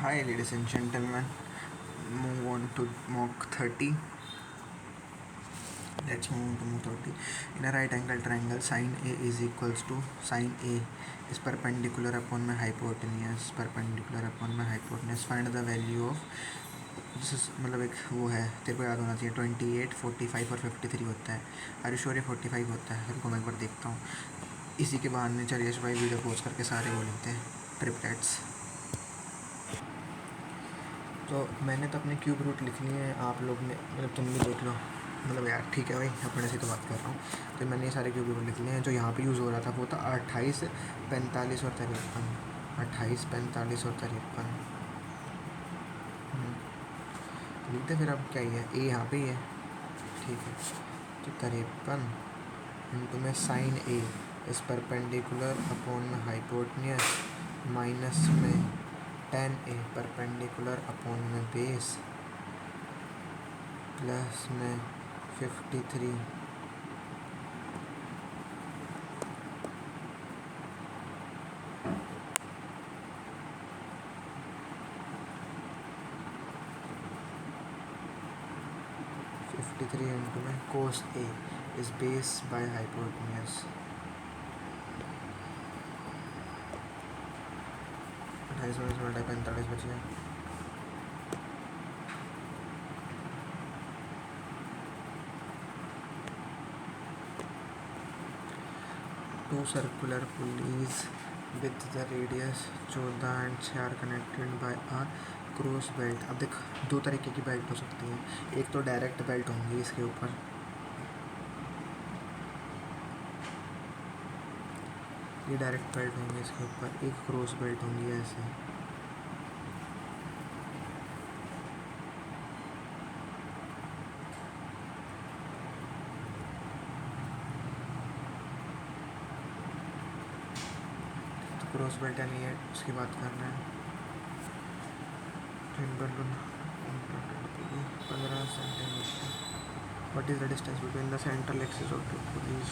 Hi, ladies and gentlemen. Move on to Mock 30. Let's move on to Mock 30. In a right angle triangle, sine A is equals to sine A is perpendicular upon my hypotenuse. Perpendicular upon my hypotenuse. Find the value of this is मतलब एक वो है, तेरे को याद होना चाहिए 28, 45 और 53 होता है। आर यू श्योर ये 45 होता है? रुको मैं एक बार देखता हूँ। इसी के बहाने चलिए यश भाई वीडियो पोस्ट करके सारे वो लेते हैं ट्रिपलेट्स। तो मैंने तो अपने क्यूब रूट लिख लिए हैं, आप लोग ने मतलब तुम भी देख लो। मतलब यार ठीक है भाई, अपने से तो बात कर रहा हूँ। तो मैंने ये सारे क्यूब रूट लिख लिए हैं। जो यहाँ पे यूज़ हो रहा था वो था 28, 45 और 53। 28, 45 और 53 लिखते फिर अब क्या ही है, ए यहाँ पे ही है। ठीक है, तो 53 इंटू में साइन ए इस परपेंडिकुलर अपॉन में हाइपोटेन्यूस माइनस में tan ए परपेंडिकुलर अपॉन में बेस प्लस में 53 53 इंटू में कोस ए इज बेस बाय हाइपोटेन्यूस। 28 में 45 बच गया। Two circular pulleys with the radius 14 and 6 are connected by a cross belt. अब देख, दो तरीके की बेल्ट हो सकती है। एक तो डायरेक्ट बेल्ट होंगी इसके ऊपर, ये डायरेक्ट बेल्ट होंगी इसके ऊपर, एक क्रॉस बेल्ट होंगी ऐसे। तो क्रॉस बेल्ट यानी है, उसकी बात कर रहे हैं। 15 centimetre. What is the distance between the central axis of two pulleys?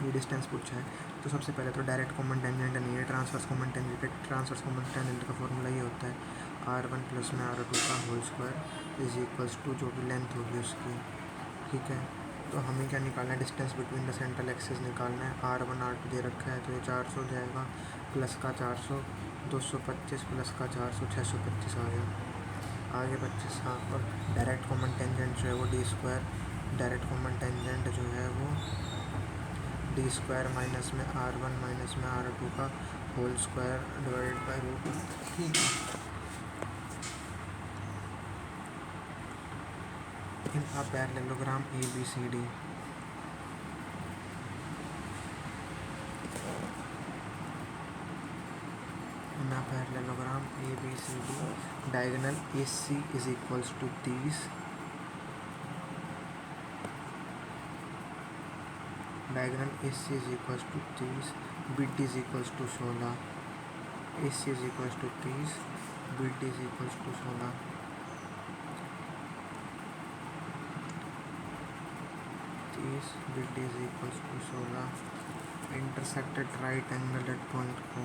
ये डिस्टेंस पूछा है। तो सबसे पहले तो डायरेक्ट कॉमन टेंजेंट नहीं है, transverse common tangent. Transverse common tangent का फॉर्मूला ये होता है R1 प्लस में R2 का whole square is equals to जो भी लेंथ होगी उसकी। ठीक है, तो हमें क्या निकालना है? Distance between the central axis निकालना है। R1 R2 दे रखा है, तो ये 400 हो जाएगा, प्लस का 400 225 प्लस का 400 625 आ गया। आगे 25। हाँ, और डायरेक्ट कॉमन टेंजेंट जो है वो D square, direct common tangent जो है वो डी स्क्वायर माइनस में R1 माइनस में R2 का whole square divided by root. ठीक है, in a parallelogram ABCD in a parallelogram ABCD diagonal AC is equals to 30, diagonal AC is equals to 30, BD is equals to 16, AC is equals to 30, BD is equals to 16, BD is equals to 16, intersected right angle at point O।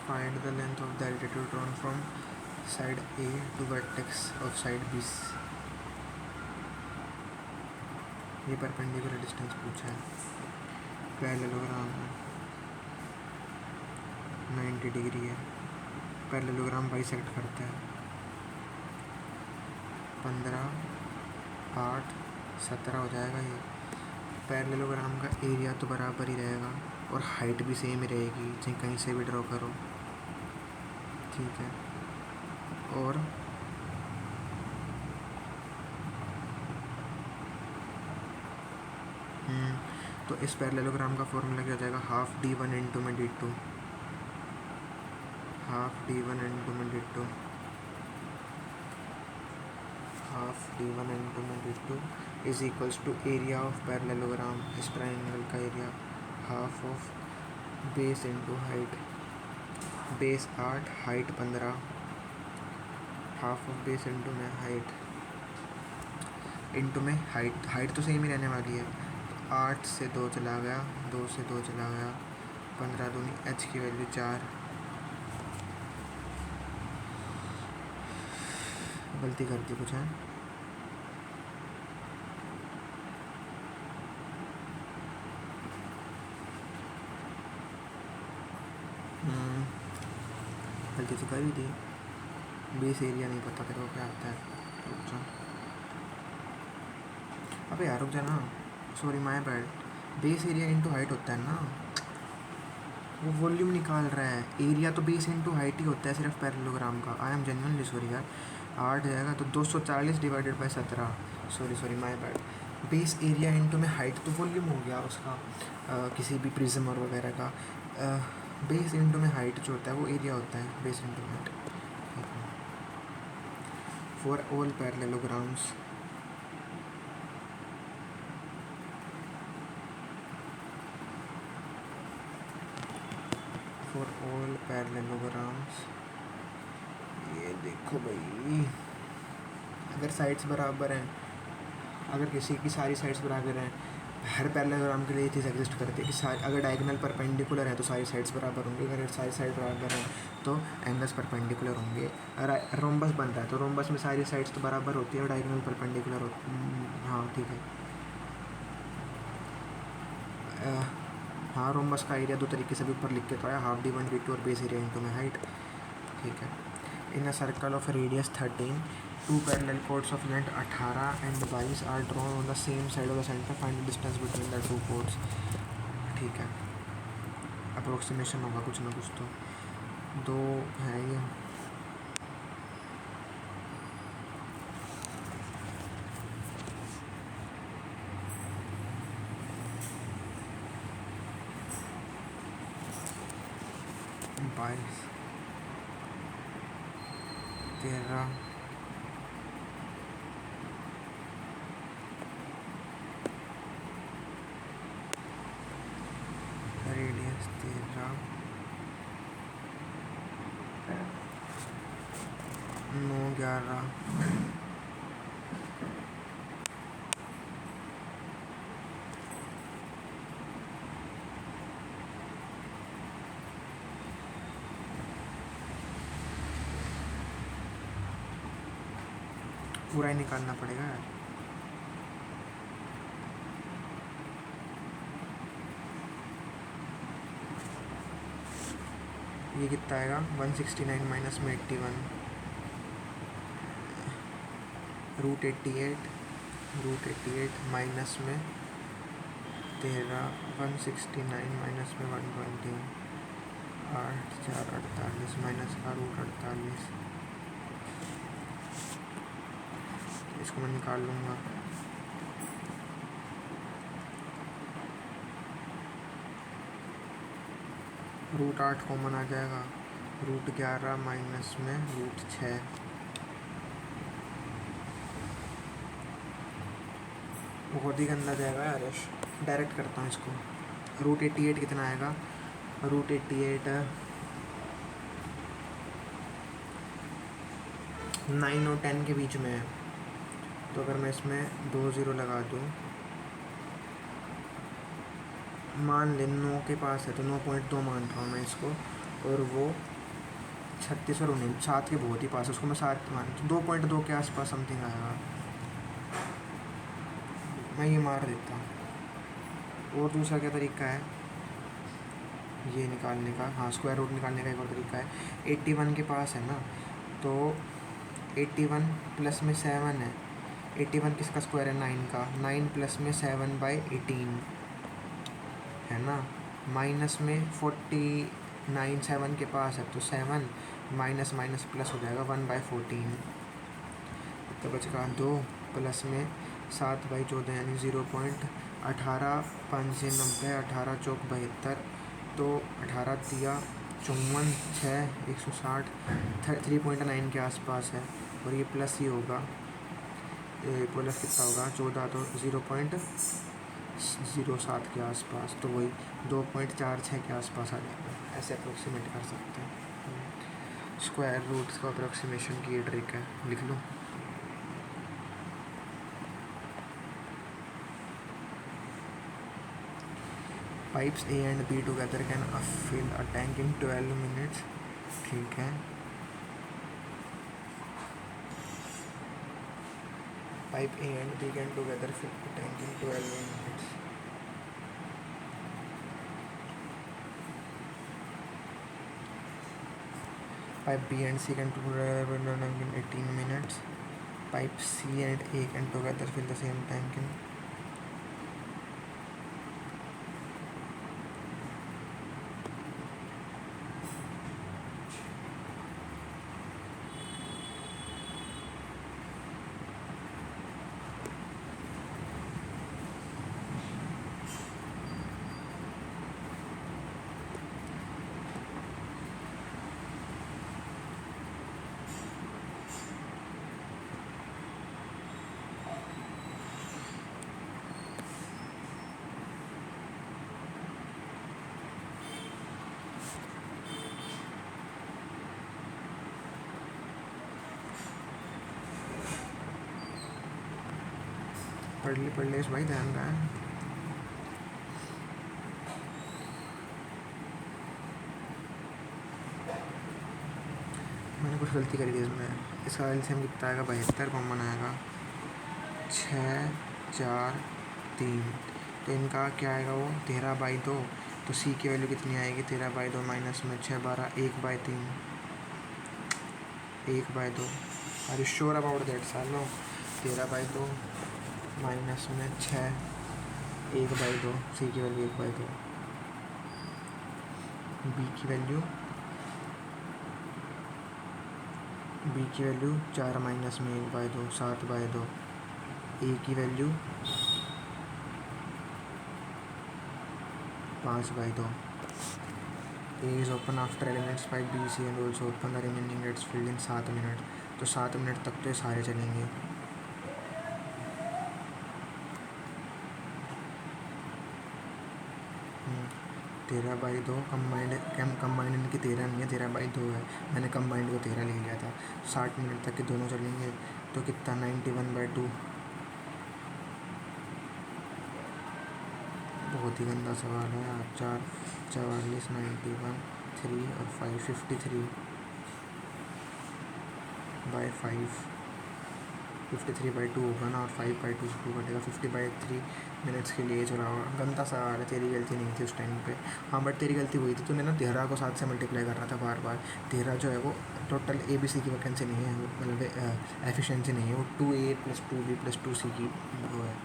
Find the length of the altitude drawn from side A to vertex of side B। ये perpendicular distance पूछा है। Parallelogram है, 90 degree है। Parallelogram bisect करता है। 15, 8, 17 हो जाएगा ये। पैरेललोग्राम का एरिया तो बराबर ही रहेगा और हाइट भी सेम ही रहेगी, चाहे कहीं से भी ड्रॉ करो। ठीक है, और तो इस पैरेललोग्राम का फॉर्मूला क्या हो जाएगा? हाफ D1 इंटू में D2, हाफ D1 इंटू में D2, हाफ D1 इंटू में D2 is equals to area of parallelogram, इस ट्राइंगल का area, half of base into height. Base 8, height 15, half of base into में height, into में height तो same ही रहने वाली है। 8 से 2 चला गया, 2 से 2 चला गया, 15 दूनी एच की वैल्यू 4, गलती कर दी कुछ है। गलती तो कर ही दी। बेस एरिया नहीं पता तेरे को क्या आता है, रुक जा। अबे यार रुक जा ना, sorry my bad. Base area into height होता है ना, वो वॉल्यूम निकाल रहा है। एरिया तो बेस इंटू हाइट ही होता है सिर्फ पैरेललोग्राम का। आई एम जेन्युइनली सॉरी यार। 8 जाएगा तो 240 divided by 17, sorry my bad. Base area into में हाइट तो वॉल्यूम हो गया उसका, किसी भी प्रिज्म और वगैरह का। बेस इंटू में हाइट जो होता है वो एरिया होता है, base into height. For all parallelograms ये देखो भाई, अगर साइड्स बराबर हैं, अगर किसी की सारी साइड्स बराबर हैं, हर पैरेललोग्राम के लिए ये चीज़ एग्जिस्ट करती है कि सारी, अगर डायगोनल परपेंडिकुलर है तो सारी साइड्स बराबर होंगी, अगर सारी साइड बराबर हैं तो एंगल्स परपेंडिकुलर होंगे। रोम्बस बन रहा है तो रोम्बस में सारी साइड्स तो बराबर होती है और डायगोनल परपेंडिकुलर होती। हाँ ठीक है। हाँ, रोम्बस का एरिया दो तरीके से भी ऊपर लिख के तो आया, हाफ d1 d2 और बेस एरिया इंटू में हाइट। ठीक है। In a circle of radius 13, two parallel chords of length 18 and 22 are drawn on the same side of the centre, find the distance between the two chords. ठीक है, approximation होगा कुछ ना कुछ तो। दो है ये, बाईस 13 रेडियस 13 9 11 पूरा ही निकालना पड़ेगा यार। ये कितना आएगा, 169 माइनस में 81, रूट 88 माइनस में 13, 169 माइनस में 120, 8 4 48 माइनस का रूट 48। इसको मैं निकाल लूँगा। रूट 8 कॉमन आ जाएगा, रूट 11 माइनस में रूट 6, बहुत ही गंदा जाएगा यार। डायरेक्ट करता हूँ इसको। रूट 88 कितना आएगा, रूट 88 9 और 10 के बीच में है, तो अगर मैं इसमें 2 0 लगा दूँ, मान लें 9 के पास है तो 9.2 मान रहा हूँ मैं इसको, और वो 36 और 19 7 के बहुत ही पास है, उसको मैं 7 मान, 2.2 के आसपास समथिंग आएगा। मैं ये मार देता हूँ। और दूसरा क्या तरीका है ये निकालने का, हाँ स्क्वायर रूट निकालने का एक और तरीका है। 81 के पास है ना, तो 81 प्लस में 7 है, 81 किसका स्क्वायर है, 9 का, 9 प्लस में 7/18 है ना, माइनस में 49 7 के पास है, तो 7 माइनस माइनस प्लस हो जाएगा 1/14, तो बचेगा 2 प्लस में 7/14 यानी 0.18, 5 से 90, 18 चौक 72, तो 18 दिया 54, 6 160, 3.9 के आसपास है, और ये प्लस ही होगा, प्लस कितना होगा 14, तो 0.07 के आसपास, तो वही 2.46 के आसपास आ जाएगा। ऐसे अप्रोक्सीमेट कर सकते हैं। स्क्वायर रूट्स का अप्रोक्सीमेशन की ये ट्रिक है, लिख लूँ। Pipes A and B together can fill a tank in 12 minutes. ठीक है, pipe A and B can together fill a tank in 12 minutes. Pipe B and C can together in 18 minutes. Pipe C and A can together fill the same tank in पढ़ ले इस भाई, ध्यान रहा है। मैंने कुछ गलती करी थी इसमें। इसका एलसीएम कितना आएगा? 72। कॉमन आएगा 6 4 3। तो इनका क्या आएगा? वो 13/2। तो सी की वैल्यू कितनी आएगी? 13/2 माइनस में 6 12 1/3 1/2। Are you sure about that सालो? 13/2 माइनस में 6 1/2। सी की वैल्यू 1/2। बी की वैल्यू 4 माइनस में 1/2 7/2। ए की value 5/2। A is open after elements pipe B C and also open the remaining gates filled in 7 minute. तो 7 minute तक तो ये सारे चलेंगे। तेरह बाई दो कंबाइंड इनकी 13 नहीं है, 13/2 है। मैंने कंबाइंड को 13 ले लिया था। 60 मिनट तक के दोनों चलेंगे। तो कितना? 91/2। बहुत ही गंदा सवाल है यार। 4 44 91 3 और 5 53/5 53/2 होगा ना, और 5/2 से 2 कटेगा। 50/3 मिनट्स के लिए चला होगा। गंदा सवाल है, तेरी गलती नहीं थी उस टाइम पे। हाँ बट तेरी गलती हुई थी, तूने ना 13 को 7 से मल्टीप्लाई कर रहा था बार बार। 13 जो है वो टोटल ABC की वैकेंसी नहीं है, मतलब एफिशिएंसी नहीं है, वो 2A + 2B + 2C की वो है।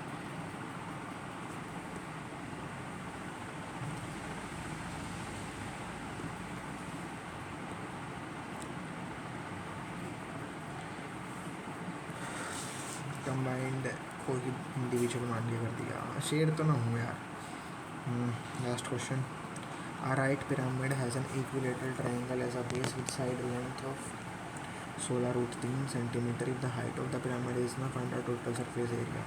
कंबाइंड को ही इंडिविजुअल मान के कर दिया। शेर तो ना हूँ यार। Last question. A right pyramid has an equilateral triangle as a base with side length of 16√3 centimeter. If the height of the pyramid is now, find the total surface area.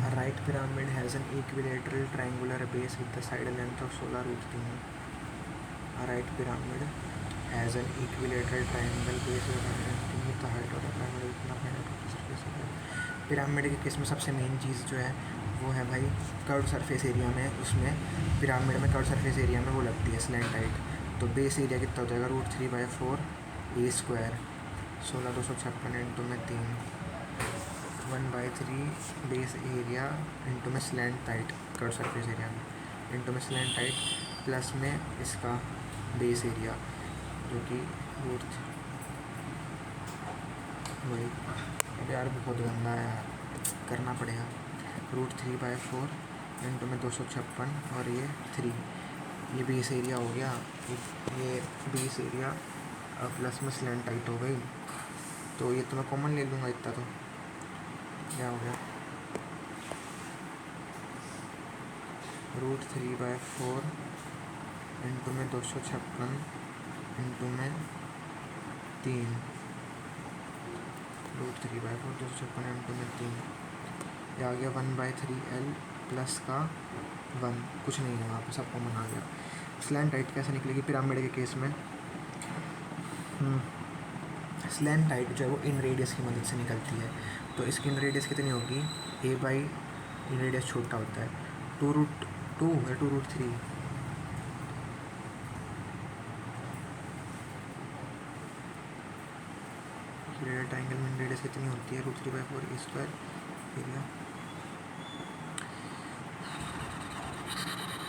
A right pyramid has an equilateral triangular base with the side length of 16√3. A right pyramid has an equilateral triangle base with the height of the pyramid is now, find the total surface area. Pyramid के case में सबसे main चीज़ जो है वो है भाई curve surface area में। उसमें पिरामिड में कर्व सरफेस एरिया में वो लगती है स्लैंट हाइट। तो बेस एरिया कितना हो जाएगा? √3/4 A² 16,256 इंटू में 3 1/3 बेस एरिया इंटू में slant height curve surface area में इंटू में स्लैंट हाइट प्लस में इसका बेस एरिया जो कि वही। अब यार बहुत गंदा है यार, करना पड़ेगा। √3/4 इंटू में 256 और ये 3, ये बेस एरिया हो गया। ये बेस एरिया प्लस में स्लैंट हाइट हो गई। तो ये तो मैं कॉमन ले लूँगा इतना। तो क्या हो गया? √3/4 इंटू में 256 इंटू में 3 √3/4 256 इंटू में 3 ये आ गया 1/3L प्लस का 1, कुछ नहीं है वहाँ पे, सब कॉमन आ गया। स्लैंट हाइट कैसे निकलेगी पिरामिड के केस में? स्लैंट हाइट जो है वो इन रेडियस की मदद से निकलती है। तो इसकी इन रेडियस कितनी होगी? ए बाई इन रेडियस छोटा होता है 2√2 या 2√3। ट्राइंगल में रेडियस कितनी होती है? √3/4 A² एरिया।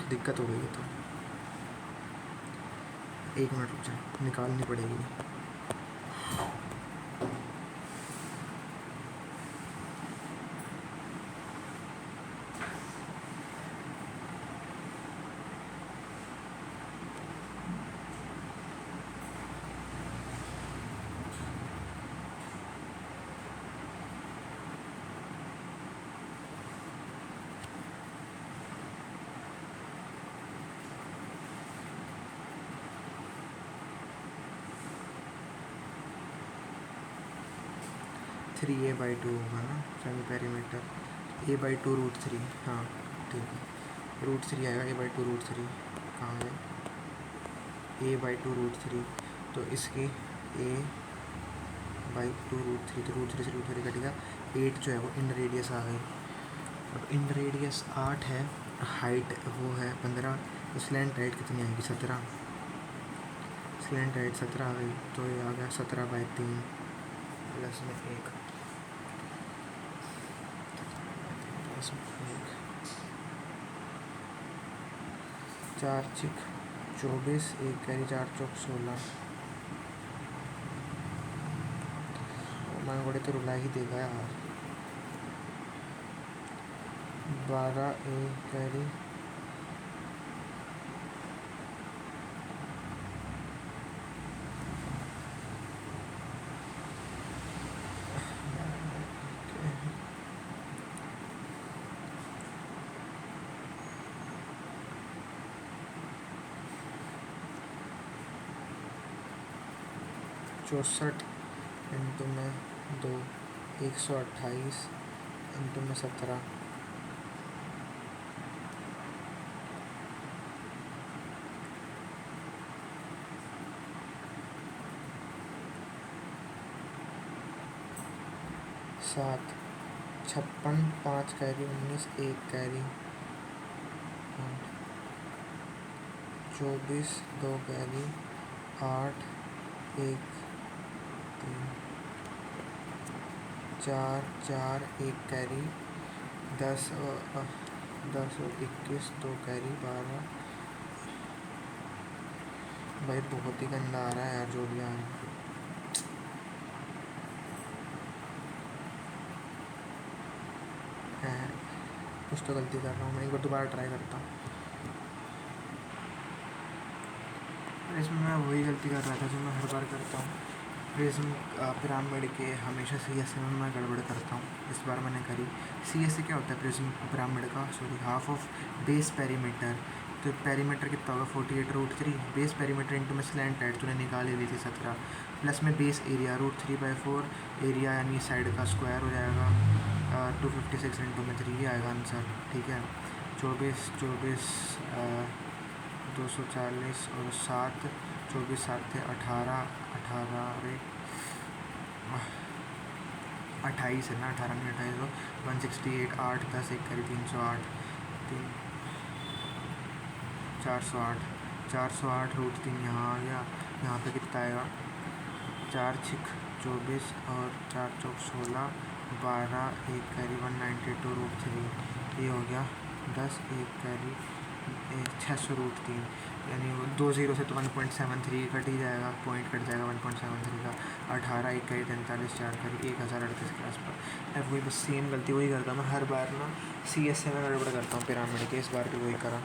दिक्कत हो गई है तो 1 मिनट रुक जाए, निकालनी पड़ेगी। थ्री A/2 होगा ना सेमी पेरीमीटर, A/2 √3। हाँ ठीक है, √3 आएगा, A/2 √3 कहाँ है? A/2 √3, तो इसकी A/2 √3, तो √3 से √3 कटेगा, 8 जो है वो इन रेडियस आ गई। अब इन रेडियस 8 है, हाइट वो है 15, तो स्लैंट हाइट कितनी आएगी? 17। स्लैंट हाइट 17 आ गई, तो ये आ गया 17/3 प्लस में 1 प्लस में 1, 4 चिक 24, 1 कैरी, 4 चौक 16। मैं बड़े तो रुला ही देगा यार। 12 1 कैरी, चौंसठ इंटू में 2, 128 इंटू में 17, सात 56, 5 कैरी 19, 1 कैरी 24, 2 कैरी 8, 1 3 4 4, 1 कैरी 10 और 21, 2 कैरी 12। भाई बहुत ही गंदा आ रहा है यार जो भी आ रहा है। कुछ तो गलती कर रहा हूँ मैं, एक बार दोबारा ट्राई करता हूँ। इसमें मैं वही गलती कर रहा था जो मैं हर बार करता हूँ। प्रिज्म पिरामिड के हमेशा CSA में मैं गड़बड़ करता हूँ, इस बार मैंने करी। CSA क्या होता है? प्रिज्म पिरामिड का, sorry, half of base perimeter. तो पेरीमीटर कितना होगा? 48√3, बेस पेरीमीटर इंटू में स्लैंट हाइट तूने निकाली हुई थी 17, प्लस में बेस एरिया √3/4, एरिया यानी साइड का स्क्वायर हो जाएगा 256 इंटू में 3 आएगा आंसर। ठीक है, 24 240 और 7, 24 7 थे 18, 28 है ना, 18 नहीं 28, तो 168, 8 10 1 करी 308, 408, 408 √3 यहाँ आ गया। यहाँ पे कितना आएगा? 4 6 24 और 4 चौक 16, 12 1 कैरी 192 √3, ये हो गया 10 1 कैरी 600 √3, यानी वो 2 0 से तो 1.73 कट ही जाएगा, पॉइंट कट जाएगा 1.73 का। 18 1 कैरी 43 4 कैरी 1038 के आसपास। अब वही बस सेम गलती वही करता मैं हर बार ना, CSA में गड़बड़ करता हूँ पिरामिड के, इस बार भी वही करा।